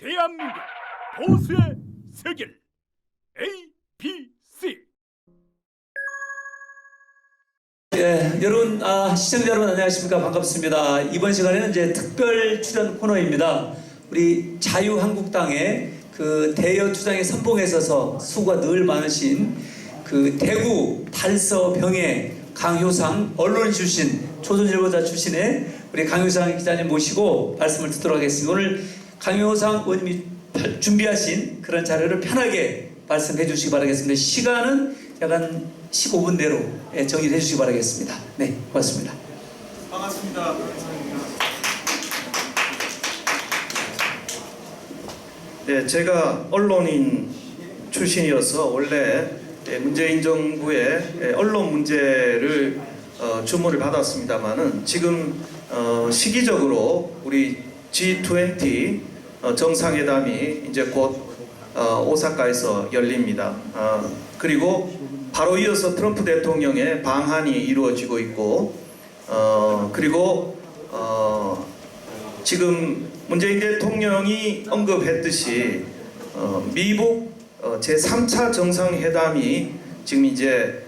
대한민국 보수의 세계를 ABC. 예, 여러분, 시청자 여러분 안녕하십니까? 반갑습니다. 이번 시간에는 이제 특별 출연 코너입니다. 우리 자유한국당의 그 대여 투쟁의 선봉에 서서 수고가 늘 많으신 그 대구 달서병의 강효상 언론 출신, 조선일보사 출신의 우리 강효상 기자님 모시고 말씀을 듣도록 하겠습니다. 오늘 강효상 의원님이 준비하신 그런 자료를 편하게 말씀해 주시기 바라겠습니다. 시간은 약간 15분 내로 정리를 해주시기 바라겠습니다. 네, 고맙습니다. 반갑습니다. 네, 제가 언론인 출신이어서 원래 문재인 정부의 언론 문제를 주문을 받았습니다만은 지금 시기적으로 우리 G20 정상회담이 이제 곧 오사카에서 열립니다. 그리고 바로 이어서 트럼프 대통령의 방한이 이루어지고 있고, 그리고 지금 문재인 대통령이 언급했듯이 미국 제3차 정상회담이 지금 이제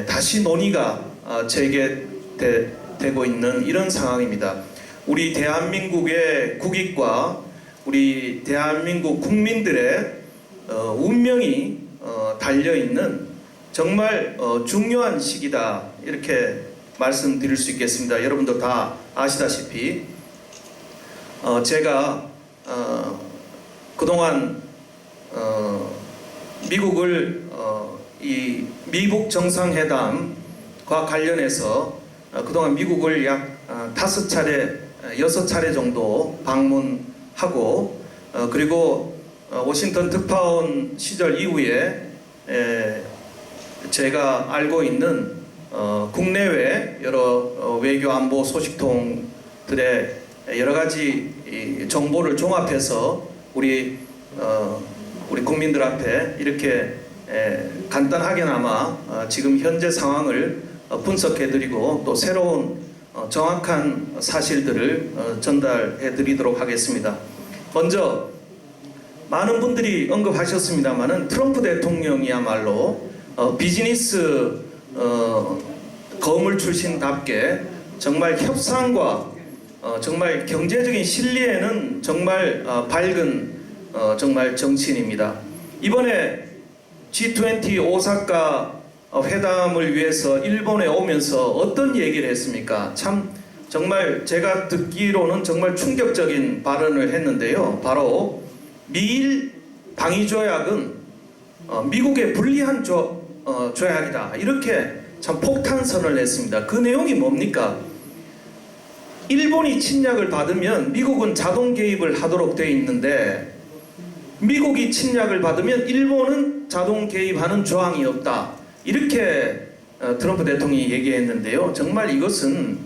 다시 논의가 재개되고 있는 이런 상황입니다. 우리 대한민국의 국익과 우리 대한민국 국민들의 운명이 달려있는 정말 중요한 시기다, 이렇게 말씀드릴 수 있겠습니다. 여러분도 다 아시다시피 제가 그동안 미국을 이 미국 정상회담과 관련해서 그동안 미국을 약 5차례, 6차례 정도 방문하고, 그리고 워싱턴 특파원 시절 이후에 제가 알고 있는 국내외 여러 외교 안보 소식통들의 여러 가지 정보를 종합해서 우리 국민들 앞에 이렇게 간단하게나마 지금 현재 상황을 분석해드리고 또 새로운 정확한 사실들을 전달해드리도록 하겠습니다. 먼저 많은 분들이 언급하셨습니다마는 트럼프 대통령이야말로 비즈니스 거물 출신답게 정말 협상과 정말 경제적인 실리에는 정말 밝은 정말 정치인입니다. 이번에 G20 오사카 회담을 위해서 일본에 오면서 어떤 얘기를 했습니까? 참 정말 제가 듣기로는 정말 충격적인 발언을 했는데요. 바로 미일 방위조약은 미국의 불리한 조약이다, 이렇게 참 폭탄선을 냈습니다. 그 내용이 뭡니까? 일본이 침략을 받으면 미국은 자동 개입을 하도록 되어 있는데, 미국이 침략을 받으면 일본은 자동 개입하는 조항이 없다, 이렇게 트럼프 대통령이 얘기했는데요. 정말 이것은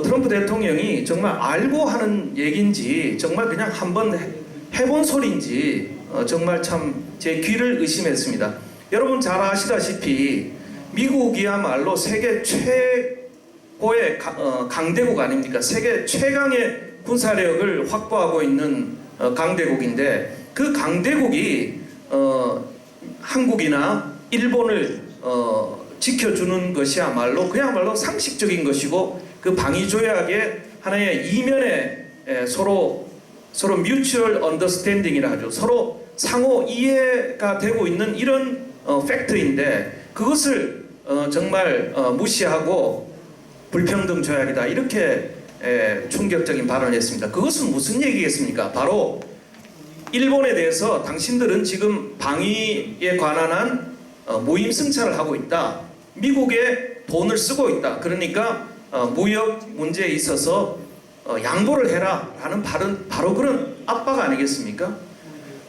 트럼프 대통령이 정말 알고 하는 얘기인지 정말 그냥 한번 해본 소리인지 정말 참 제 귀를 의심했습니다. 여러분 잘 아시다시피 미국이야말로 세계 최고의 강대국 아닙니까? 세계 최강의 군사력을 확보하고 있는 강대국인데, 그 강대국이 한국이나 일본을 지켜주는 것이야말로 그야말로 상식적인 것이고, 그 방위조약의 하나의 이면에 서로 mutual understanding이라 하죠. 서로 상호 이해가 되고 있는 이런 팩트인데, 그것을 정말 무시하고 불평등 조약이다, 이렇게 충격적인 발언을 했습니다. 그것은 무슨 얘기겠습니까? 바로 일본에 대해서 당신들은 지금 방위에 관한 한 무임 승차를 하고 있다, 미국에 돈을 쓰고 있다, 그러니까 무역 문제에 있어서 양보를 해라 라는 바로 그런 압박 아니겠습니까?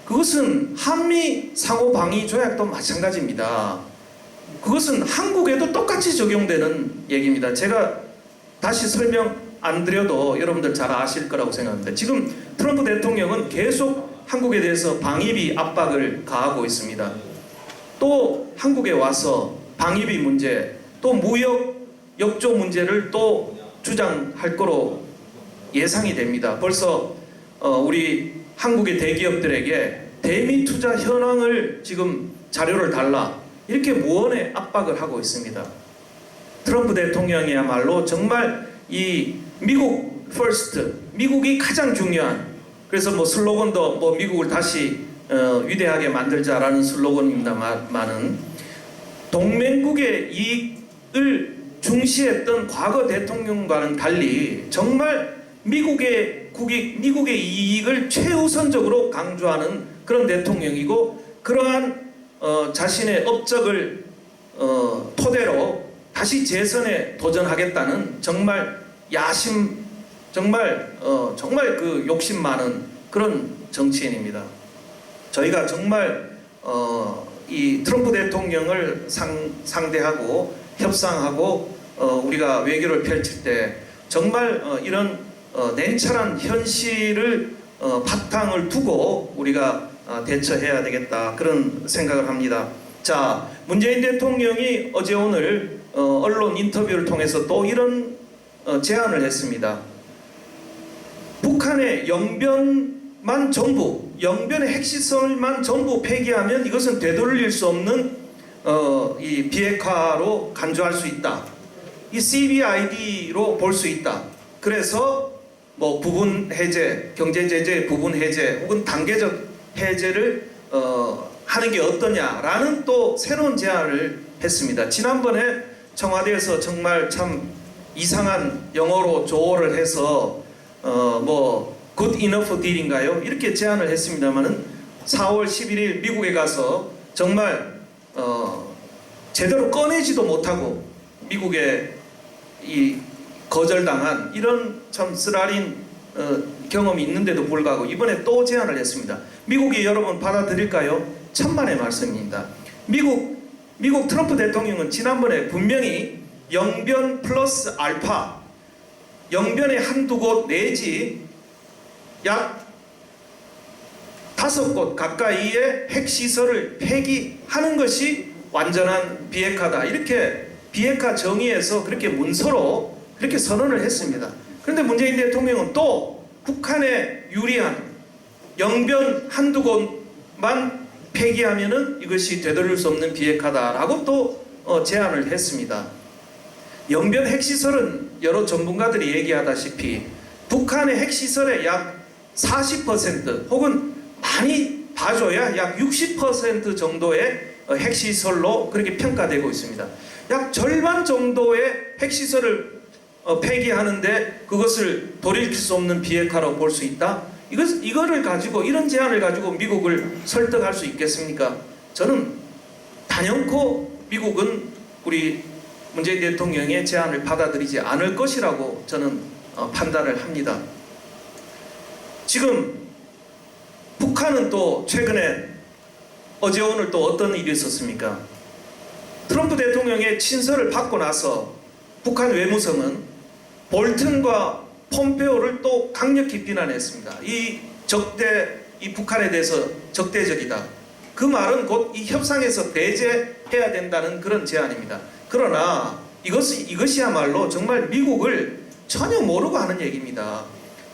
그것은 한미 상호 방위 조약도 마찬가지입니다. 그것은 한국에도 똑같이 적용되는 얘기입니다. 제가 다시 설명 안 드려도 여러분들 잘 아실 거라고 생각합니다. 지금 트럼프 대통령은 계속 한국에 대해서 방위비 압박을 가하고 있습니다. 또 한국에 와서 방위비 문제, 또 무역 역조 문제를 또 주장할 거로 예상이 됩니다. 벌써 우리 한국의 대기업들에게 대미 투자 현황을 지금 자료를 달라 이렇게 무언의 압박을 하고 있습니다. 트럼프 대통령이야말로 정말 이 미국 퍼스트, 미국이 가장 중요한, 그래서 뭐 슬로건도 뭐 미국을 다시 위대하게 만들자라는 슬로건입니다만은 동맹국의 이익을 중시했던 과거 대통령과는 달리 정말 미국의 이익을 최우선적으로 강조하는 그런 대통령이고, 그러한 자신의 업적을 토대로 다시 재선에 도전하겠다는 정말 야심, 정말 그 욕심 많은 그런 정치인입니다. 저희가 정말 이 트럼프 대통령을 상대하고 협상하고 우리가 외교를 펼칠 때 정말 이런 냉철한 현실을 바탕을 두고 우리가 대처해야 되겠다, 그런 생각을 합니다. 자, 문재인 대통령이 어제 오늘 언론 인터뷰를 통해서 또 이런 제안을 했습니다. 북한의 영변만 전부, 영변의 핵시설만 전부 폐기하면 이것은 되돌릴 수 없는 이 비핵화로 간주할 수 있다. 이 CBID로 볼 수 있다. 그래서 뭐 부분 해제, 경제 제재 부분 해제 혹은 단계적 해제를 하는 게 어떠냐라는 또 새로운 제안을 했습니다. 지난번에 청와대에서 정말 참 이상한 영어로 조어를 해서 뭐 good enough deal인가요? 이렇게 제안을 했습니다만은 4월 11일 미국에 가서 정말 제대로 꺼내지도 못하고 미국에 이 거절당한 이런 참 쓰라린 경험이 있는데도 불구하고 이번에 또 제안을 했습니다. 미국이 여러분 받아들일까요? 천만의 말씀입니다. 미국 트럼프 대통령은 지난번에 분명히 영변 플러스 알파, 영변의 한두 곳 내지 약 5곳 가까이의 핵시설을 폐기하는 것이 완전한 비핵화다, 이렇게 비핵화 정의에서 그렇게 문서로 그렇게 선언을 했습니다. 그런데 문재인 대통령은 또 북한에 유리한 영변 한두 곳만 폐기하면은 이것이 되돌릴 수 없는 비핵화다라고 또 제안을 했습니다. 영변 핵시설은 여러 전문가들이 얘기하다시피 북한의 핵시설의 약 40% 혹은 많이 봐줘야 약 60% 정도의 핵시설로 그렇게 평가되고 있습니다. 약 절반 정도의 핵시설을 폐기하는데 그것을 돌이킬 수 없는 비핵화로 볼 수 있다? 이거를 가지고, 이런 제안을 가지고 미국을 설득할 수 있겠습니까? 저는 단연코 미국은 우리 문재인 대통령의 제안을 받아들이지 않을 것이라고 저는 판단을 합니다. 지금 북한은 또 최근에 어제 오늘 또 어떤 일이 있었습니까? 트럼프 대통령의 친서를 받고 나서 북한 외무성은 볼튼과 폼페오를 또 강력히 비난했습니다. 이 북한에 대해서 적대적이다. 그 말은 곧 이 협상에서 배제해야 된다는 그런 제안입니다. 그러나 이것이야말로 정말 미국을 전혀 모르고 하는 얘기입니다.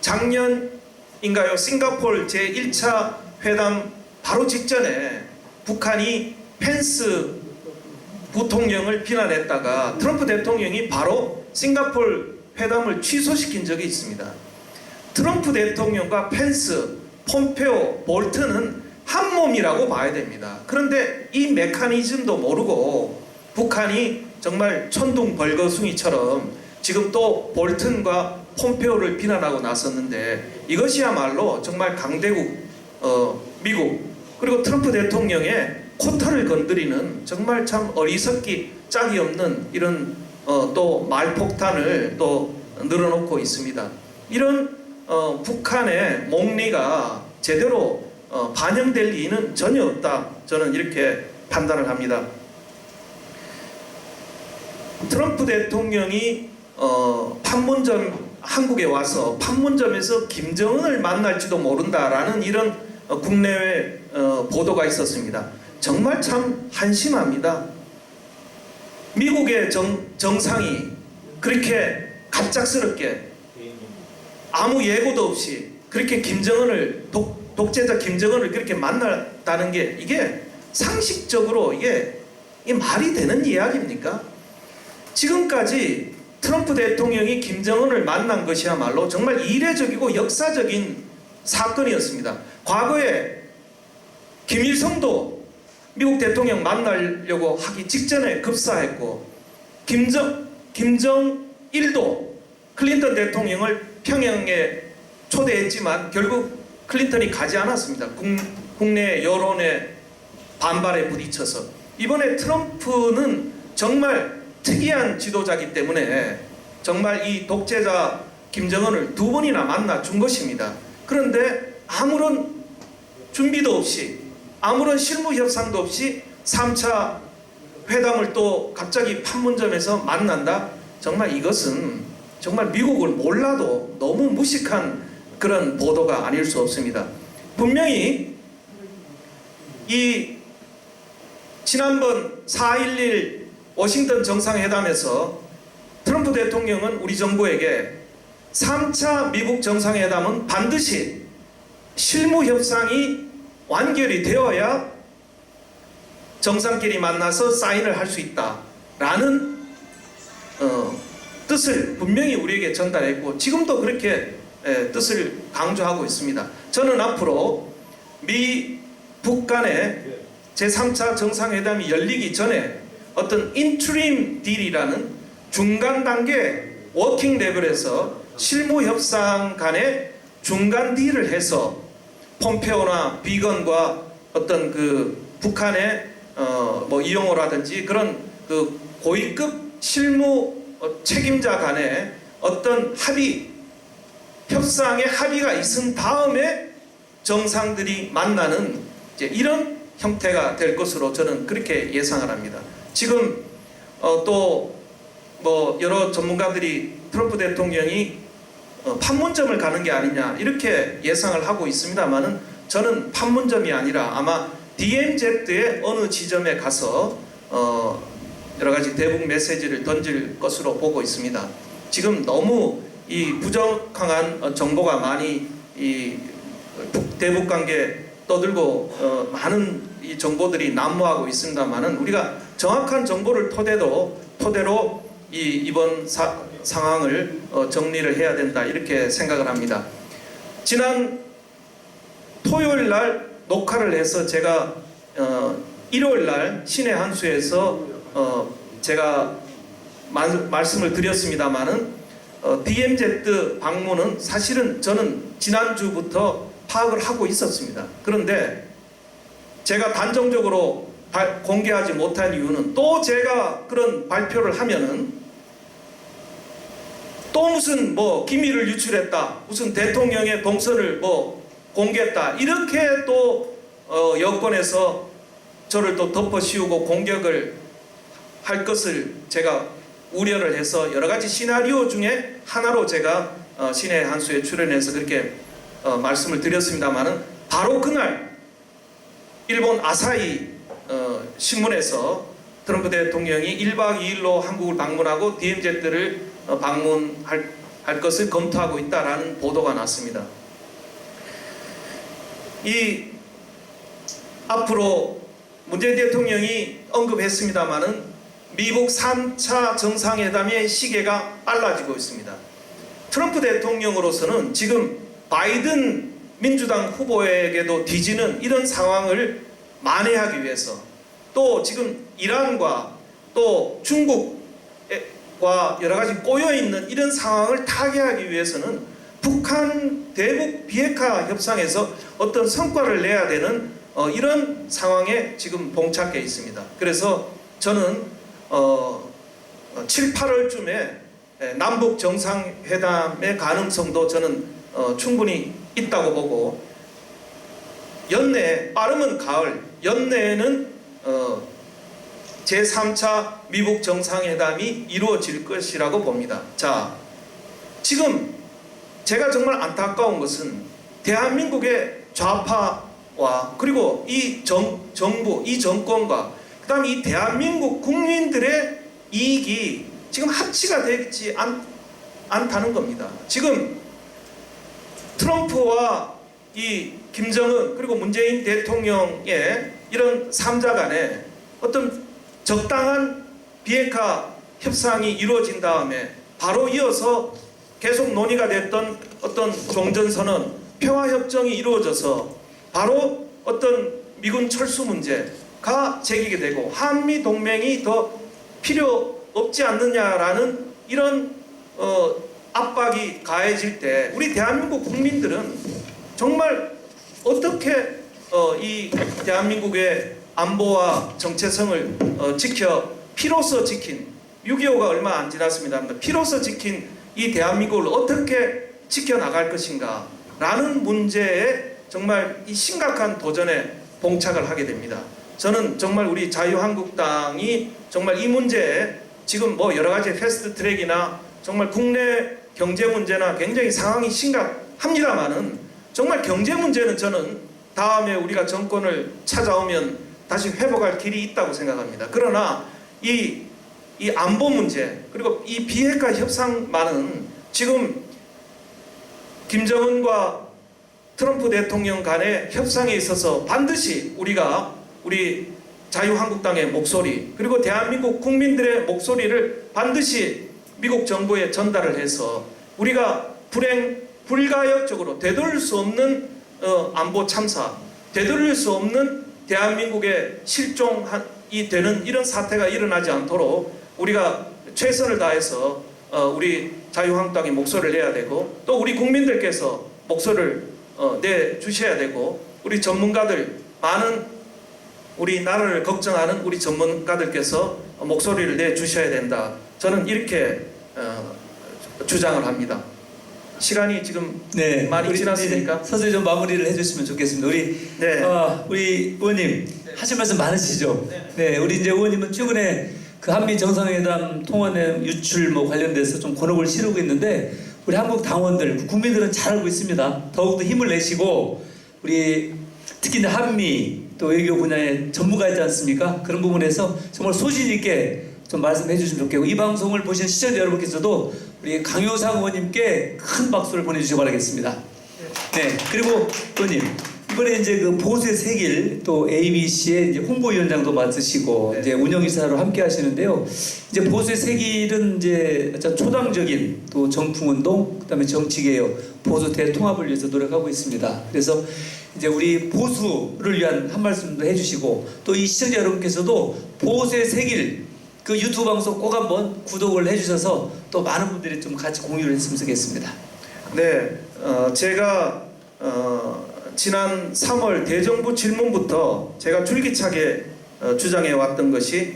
작년인가요? 싱가포르 제1차 회담 바로 직전에 북한이 펜스 부통령을 비난했다가 트럼프 대통령이 바로 싱가포르 회담을 취소시킨 적이 있습니다. 트럼프 대통령과 펜스, 폼페오, 볼튼은 한 몸이라고 봐야 됩니다. 그런데 이 메커니즘도 모르고 북한이 정말 천둥벌거숭이처럼 지금 또 볼튼과 폼페오를 비난하고 나섰는데, 이것이야말로 정말 강대국 미국 그리고 트럼프 대통령의 코털을 건드리는 정말 참 어리석기 짝이 없는 이런 또 말폭탄을 또 늘어놓고 있습니다. 이런 북한의 목리가 제대로 반영될 리는 전혀 없다, 저는 이렇게 판단을 합니다. 트럼프 대통령이 한국에 와서 판문점에서 김정은을 만날지도 모른다라는 이런 국내외 보도가 있었습니다. 정말 참 한심합니다. 미국의 정상이 그렇게 갑작스럽게 아무 예고도 없이 그렇게 김정은을 독재자 김정은을 그렇게 만났다는 게 이게 상식적으로 이게 말이 되는 이야기입니까? 지금까지 트럼프 대통령이 김정은을 만난 것이야말로 정말 이례적이고 역사적인 사건이었습니다. 과거에 김일성도 미국 대통령 만나려고 하기 직전에 급사했고 김정일도 클린턴 대통령을 평양에 초대했지만 결국 클린턴이 가지 않았습니다. 국내 여론의 반발에 부딪혀서. 이번에 트럼프는 정말 특이한 지도자이기 때문에 정말 이 독재자 김정은을 두 번이나 만나 준 것입니다. 그런데 아무런 준비도 없이 아무런 실무 협상도 없이 3차 회담을 또 갑자기 판문점에서 만난다? 정말 이것은 정말 미국을 몰라도 너무 무식한 그런 보도가 아닐 수 없습니다. 분명히 이 지난번 4.11 워싱턴 정상회담에서 트럼프 대통령은 우리 정부에게 3차 미국 정상회담은 반드시 실무 협상이 완결이 되어야 정상끼리 만나서 사인을 할 수 있다라는 뜻을 분명히 우리에게 전달했고 지금도 그렇게 뜻을 강조하고 있습니다. 저는 앞으로 북 간의 제3차 정상회담이 열리기 전에 어떤 인트림 딜이라는 중간 단계 워킹 레벨에서 실무 협상 간의 중간 딜을 해서 폼페오나 비건과 어떤 그 북한의 뭐 이용호라든지 그런 그 고위급 실무 책임자 간의 어떤 협상의 합의가 있은 다음에 정상들이 만나는 이제 이런 형태가 될 것으로 저는 그렇게 예상을 합니다. 지금 또 뭐 여러 전문가들이 트럼프 대통령이 판문점을 가는 게 아니냐 이렇게 예상을 하고 있습니다만은 저는 판문점이 아니라 아마 DMZ의 어느 지점에 가서 여러 가지 대북 메시지를 던질 것으로 보고 있습니다. 지금 너무 이 부적합한 정보가 많이 이 대북 관계 떠들고 많은 이 정보들이 난무하고 있습니다만은 우리가 정확한 정보를 토대로 이번 상황을 정리를 해야 된다 이렇게 생각을 합니다. 지난 토요일 날 녹화를 해서 제가 일요일 날 신의 한수에서 제가 말씀을 드렸습니다마는 DMZ 방문은 사실은 저는 지난주부터 파악을 하고 있었습니다. 그런데 제가 단정적으로 공개하지 못한 이유는 또 제가 그런 발표를 하면은 또 무슨 뭐 기밀을 유출했다, 무슨 대통령의 동선을 뭐 공개했다 이렇게 또 여권에서 저를 또 덮어씌우고 공격을 할 것을 제가 우려를 해서 여러 가지 시나리오 중에 하나로 제가 신의 한수에 출연해서 그렇게 말씀을 드렸습니다만은 바로 그날 일본 아사히 신문에서 트럼프 대통령이 1박 2일로 한국을 방문하고 DMZ를 방문할 것을 검토하고 있다라는 보도가 났습니다. 앞으로 문재인 대통령이 언급했습니다마는 미국 3차 정상회담의 시계가 빨라지고 있습니다. 트럼프 대통령으로서는 지금 바이든 민주당 후보에게도 뒤지는 이런 상황을 만회하기 위해서 또 지금 이란과 또 중국과 여러 가지 꼬여있는 이런 상황을 타개하기 위해서는 북한 대북 비핵화 협상에서 어떤 성과를 내야 되는 이런 상황에 지금 봉착해 있습니다. 그래서 저는 7, 8월쯤에 남북 정상회담의 가능성도 저는 충분히 있다고 보고 연내 빠르면 가을 연내에는 제3차 미국 정상회담이 이루어질 것이라고 봅니다. 자, 지금 제가 정말 안타까운 것은 대한민국의 좌파와 그리고 이 정부, 이 정권과 그 다음에 이 대한민국 국민들의 이익이 지금 합치가 되지 않다는 겁니다. 지금 트럼프와 이 김정은 그리고 문재인 대통령의 이런 3자 간에 어떤 적당한 비핵화 협상이 이루어진 다음에 바로 이어서 계속 논의가 됐던 어떤 종전선언, 평화협정이 이루어져서 바로 어떤 미군 철수 문제가 제기게 되고 한미 동맹이 더 필요 없지 않느냐라는 이런 압박이 가해질 때 우리 대한민국 국민들은 정말 어떻게 이 대한민국의 안보와 정체성을 피로써 지킨 6.25가 얼마 안 지났습니다. 피로써 지킨 이 대한민국을 어떻게 지켜나갈 것인가 라는 문제에 정말 이 심각한 도전에 봉착을 하게 됩니다. 저는 정말 우리 자유한국당이 정말 이 문제에 지금 뭐 여러 가지 패스트 트랙이나 정말 국내 경제 문제나 굉장히 상황이 심각합니다만은 정말 경제 문제는 저는 다음에 우리가 정권을 찾아오면 다시 회복할 길이 있다고 생각합니다. 그러나 이 안보 문제 그리고 이 비핵화 협상만은 지금 김정은과 트럼프 대통령 간의 협상에 있어서 반드시 우리 자유한국당의 목소리 그리고 대한민국 국민들의 목소리를 반드시 미국 정부에 전달을 해서 우리가 불가역적으로 되돌릴 수 없는 안보 참사, 되돌릴 수 없는 대한민국의 실종이 되는 이런 사태가 일어나지 않도록 우리가 최선을 다해서 우리 자유한국당이 목소리를 내야 되고 또 우리 국민들께서 목소리를 내주셔야 되고 우리 전문가들 많은 우리 나라를 걱정하는 우리 전문가들께서 목소리를 내주셔야 된다. 저는 이렇게 주장을 합니다. 시간이 지금 많이 지났으니까 서서히 좀 마무리를 해주시면 좋겠습니다. 우리 의원님 하실 말씀 많으시죠? 우리 이제 의원님은 최근에 그 한미 정상회담 통화내 유출 관련돼서 좀 곤혹을 치르고 있는데 우리 한국 당원들, 국민들은 잘 알고 있습니다. 더욱더 힘을 내시고 우리 특히 한미 또 외교 분야의 전문가이지 않습니까? 그런 부분에서 정말 소신 있게 좀 말씀해 주시면 좋겠고 이 방송을 보신 시청자 여러분께서도 우리 강효상 의원님께 큰 박수를 보내주시기 바라겠습니다. 그리고 의원님 이번에 이제 그 보수의 세길 또 ABC의 이제 홍보위원장도 맡으시고 이제 운영이사로 함께 하시는데요. 이제 보수의 세길은 이제 초당적인 또 정풍운동, 그다음에 정치개혁, 보수 대통합을 위해서 노력하고 있습니다. 그래서 이제 우리 보수를 위한 한 말씀도 해주시고 또 이 시청자 여러분께서도 보수의 세길 그 유튜브 방송 꼭 한번 구독을 해주셔서 또 많은 분들이 좀 같이 공유를 했으면 좋겠습니다. 제가 지난 3월 대정부 질문부터 제가 줄기차게 주장해 왔던 것이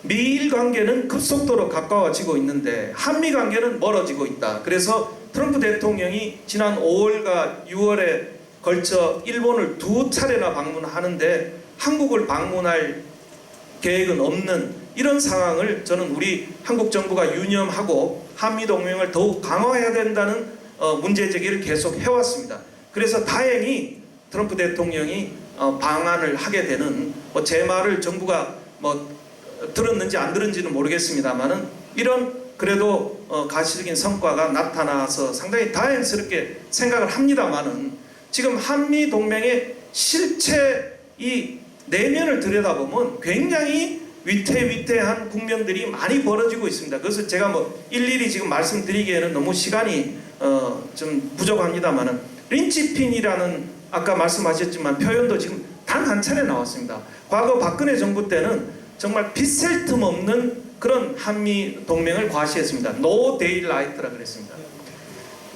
미일 관계는 급속도로 가까워지고 있는데 한미 관계는 멀어지고 있다. 그래서 트럼프 대통령이 지난 5월과 6월에 걸쳐 일본을 2차례나 방문하는데 한국을 방문할 계획은 없는 이런 상황을 저는 우리 한국 정부가 유념하고 한미 동맹을 더욱 강화해야 된다는 문제 제기를 계속 해왔습니다. 그래서 다행히 트럼프 대통령이 방한을 하게 되는 제 말을 정부가 들었는지 안 들은지는 모르겠습니다만은 이런 그래도 가시적인 성과가 나타나서 상당히 다행스럽게 생각을 합니다만은 지금 한미 동맹의 실체 이 내면을 들여다보면 굉장히 위태위태한 국면들이 많이 벌어지고 있습니다. 그래서 제가 일일이 지금 말씀드리기에는 너무 시간이 좀 부족합니다만은 린치핀이라는 아까 말씀하셨지만 표현도 지금 단 한 차례 나왔습니다. 과거 박근혜 정부 때는 정말 빗셀 틈 없는 그런 한미 동맹을 과시했습니다. No daylight라 그랬습니다.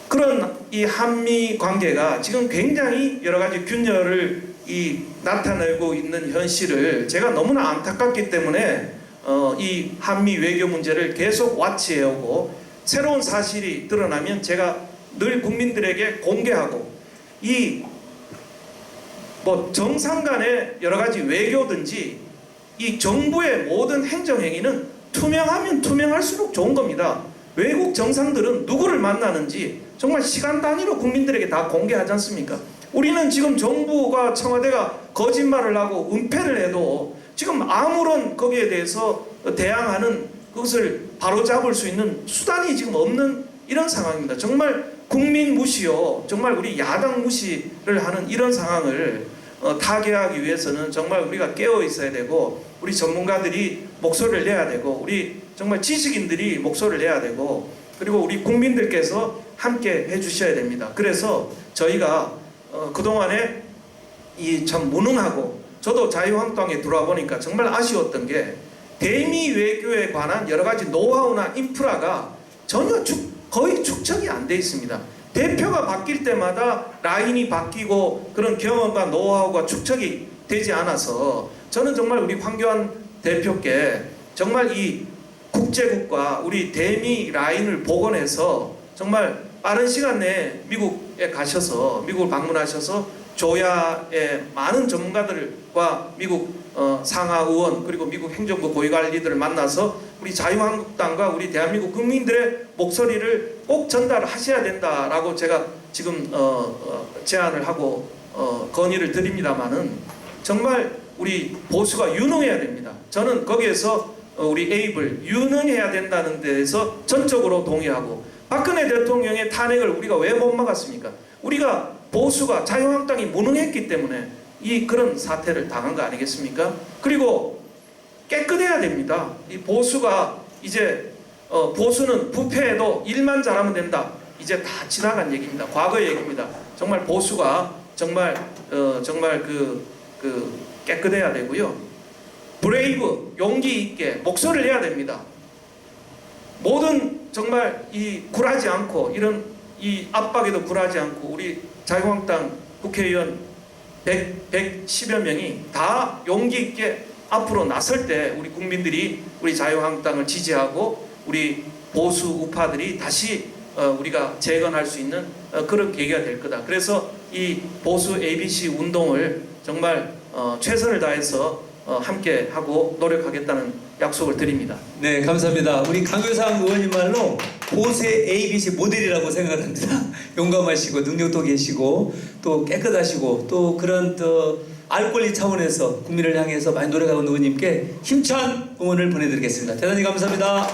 그런 이 한미 관계가 지금 굉장히 여러 가지 균열을 나타내고 있는 현실을 제가 너무나 안타깝기 때문에 이 한미 외교 문제를 계속 와치해오고 새로운 사실이 드러나면 제가 늘 국민들에게 공개하고 정상 간의 여러 가지 외교든지 이 정부의 모든 행정행위는 투명하면 투명할수록 좋은 겁니다. 외국 정상들은 누구를 만나는지 정말 시간 단위로 국민들에게 다 공개하지 않습니까? 우리는 지금 정부가 청와대가 거짓말을 하고 은폐를 해도 지금 아무런 거기에 대해서 대항하는 그것을 바로잡을 수 있는 수단이 지금 없는 이런 상황입니다. 정말 국민 무시요, 정말 우리 야당 무시를 하는 이런 상황을 타개하기 위해서는 정말 우리가 깨어 있어야 되고, 우리 전문가들이 목소리를 내야 되고, 우리 정말 지식인들이 목소리를 내야 되고, 그리고 우리 국민들께서 함께 해주셔야 됩니다. 그래서 저희가 그동안에 이 참 무능하고, 저도 자유한국당에 들어와 보니까 정말 아쉬웠던 게, 대미 외교에 관한 여러 가지 노하우나 인프라가 전혀 거의 축적이 안 돼 있습니다. 대표가 바뀔 때마다 라인이 바뀌고 그런 경험과 노하우가 축적이 되지 않아서, 저는 정말 우리 황교안 대표께 정말 이 국제국과 우리 대미 라인을 복원해서 정말 빠른 시간 내에 미국에 가셔서, 미국을 방문하셔서 조야의 많은 전문가들과 미국 상하 의원, 그리고 미국 행정부 고위관리들을 만나서 우리 자유한국당과 우리 대한민국 국민들의 목소리를 꼭 전달하셔야 된다라고 제가 지금 제안을 하고 건의를 드립니다마는, 정말 우리 보수가 유능해야 됩니다. 저는 거기에서 우리 에이블 유능해야 된다는 데에서 전적으로 동의하고, 박근혜 대통령의 탄핵을 우리가 왜 못 막았습니까? 우리가 보수가, 자유한국당이 무능했기 때문에 이 그런 사태를 당한 거 아니겠습니까? 그리고 깨끗해야 됩니다. 이 보수가 이제 보수는 부패해도 일만 잘하면 된다, 이제 다 지나간 얘기입니다. 과거의 얘기입니다. 정말 보수가 정말 깨끗해야 되고요. 브레이브, 용기 있게 목소리를 내야 됩니다. 모든 정말 이 굴하지 않고, 이런 이 압박에도 굴하지 않고, 우리 자유한국당 국회의원 110여 명이 다 용기 있게 앞으로 나설 때, 우리 국민들이 우리 자유한국당을 지지하고 우리 보수 우파들이 다시 우리가 재건할 수 있는 그런 계기가 될 거다. 그래서 이 보수 ABC 운동을 정말 최선을 다해서 함께 하고 노력하겠다는 약속을 드립니다. 네, 감사합니다. 우리 강효상 의원님 말로 보수의 ABC 모델이라고 생각을 합니다. 용감하시고 능력도 계시고 또 깨끗하시고 또 그런 알 권리 차원에서 국민을 향해서 많이 노력하고 있는 의원님께 힘찬 응원을 보내드리겠습니다. 대단히 감사합니다.